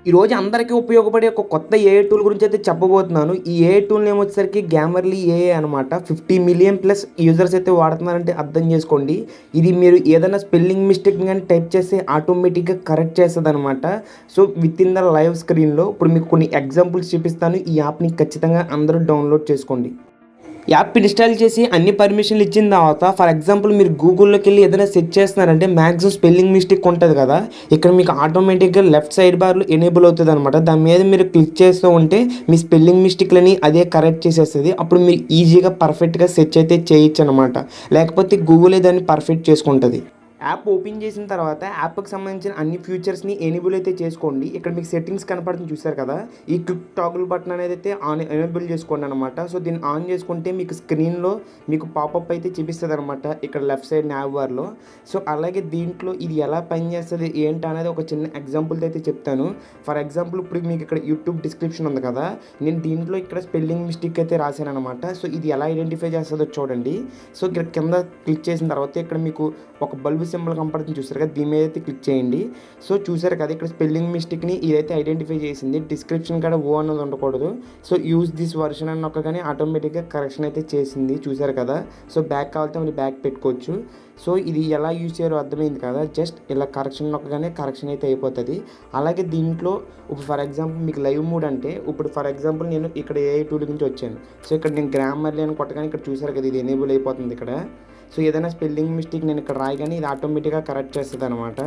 ఈరోజు అందరికీ ఉపయోగపడే ఒక కొత్త ఏఐ టూల్ గురించి అయితే చెప్పబోతున్నాను. ఈ ఏఐ టూల్ నేమ్ వచ్చేసరికి గ్రామర్లీ ఏఐ అనమాట. 50 మిలియన్ ప్లస్ యూజర్స్ అయితే వాడుతున్నారంటే అర్థం చేసుకోండి. ఇది మీరు ఏదైనా స్పెల్లింగ్ మిస్టేక్‌ని గాని టైప్ చేస్తే ఆటోమేటిక్‌గా కరెక్ట్ చేస్తదనమాట. సో, వితిన్ ద లైవ్ స్క్రీన్‌లో ఇప్పుడు మీకు కొన్ని ఎగ్జాంపుల్స్ చూపిస్తాను. ఈ యాప్‌ని ఖచ్చితంగా అందరూ డౌన్‌లోడ్ చేసుకోండి. యాప్ ఇన్‌స్టాల్ చేసి అన్ని పర్మిషన్‌లు ఇచ్చిన తర్వాత ఫర్ ఎగ్జాంపుల్ మీరు గూగుల్‌లోకెళ్ళి ఏదైనా సెర్చ్ చేస్తున్నారంటే మ్యాక్సిమం స్పెల్లింగ్ మిస్టేక్ ఉంటది కదా! ఇక్కడ మీకు ఆటోమేటిక్‌గా లెఫ్ట్ సైడ్ బార్‌లో ఎనేబుల్ అవుతదనమాట. దాని మీద మీరు క్లిక్ చేస్తూ ఉంటే మీ స్పెల్లింగ్ మిస్టేక్‌లని అదే కరెక్ట్ చేసేస్తది. అప్పుడు మీరు ఈజీగా పర్ఫెక్ట్‌గా సెర్చ్ అయితే చేయొచ్చనమాట. లేకపోతే గూగులే దాన్ని పర్ఫెక్ట్ చేసుకుంటది. యాప్ ఓపెన్ చేసిన తర్వాత యాప్‌కి సంబంధించిన అన్ని ఫీచర్స్‌ని ఎనేబుల్ అయితే చేసుకోండి. ఇక్కడ మీకు సెట్టింగ్స్ కనపడుతుంది చూసారు కదా! ఈ క్విక్ టాగుల్ బటన్ అనేది అయితే ఎనేబుల్ చేసుకోండి అనమాట. సో, దీన్ని ఆన్ చేసుకుంటే మీకు స్క్రీన్‌లో మీకు పాపప్ అయితే చూపిస్తదనమాట. ఇక్కడ లెఫ్ట్ సైడ్ nav బార్‌లో. సో, అలాగే దీంట్లో ఇది ఎలా పనిచేస్తది ఏంటి అనేది ఒక చిన్న ఎగ్జాంపుల్‌తో అయితే చెప్తాను. ఫర్ ఎగ్జాంపుల్ ఇప్పుడు మీకు ఇక్కడ యూట్యూబ్ డిస్క్రిప్షన్ ఉంది కదా! నేను దీంట్లో ఇక్కడ స్పెల్లింగ్ మిస్టేక్ అయితే రాశాననమాట. సో, ఇది ఎలా ఐడెంటిఫై చేస్తదో చూడండి. సో, ఇక్కడ కింద క్లిక్ చేసిన తర్వాత ఇక్కడ మీకు ఒక బల్బ్ సింబల్ కనపడుతుంది చూసారు కదా! దీని మీద అయితే క్లిక్ చేయండి. సో, చూసారు కదా! ఇక్కడ స్పెల్లింగ్ మిస్టేక్‌ని ఇదైతే ఐడెంటిఫై చేసింది. డిస్క్రిప్షన్ కాడ ఓ అన్నది ఉండకూడదు. సో, యూజ్ దిస్ వర్షన్ అని నొక్కగానే ఆటోమేటిక్‌గా కరెక్షన్ అయితే చేసింది. చూసారు కదా! సో, బ్యాక్ కావాలంటే మళ్ళీ బ్యాక్ పెట్టుకోవచ్చు. సో, ఇది ఎలా యూజ్ చేయాలో అర్థమైంది కదా! జస్ట్ ఇలా కరెక్షన్ నొక్కగానే కరెక్షన్ అయితే అయిపోతది. అలాగే దీంట్లో ఇప్పుడు ఫర్ ఎగ్జాంపుల్ మీకు లైవ్ మోడ్ అంటే ఇప్పుడు ఫర్ ఎగ్జాంపుల్ నేను ఇక్కడ ఏఐ టూల్ నుంచి వచ్చాను. సో, ఇక్కడ నేను గ్రామర్లీ అని కొట్టగానే ఇక్కడ చూసారు కదా! ఇది ఎనేబుల్ అయిపోతుంది ఇక్కడ. సో, ఏదైనా స్పెల్లింగ్ మిస్టేక్ నేను ఇక్కడ రాయగానే ఇది ఆటోమేటిక్‌గా కరెక్ట్ చేస్తదనమాట.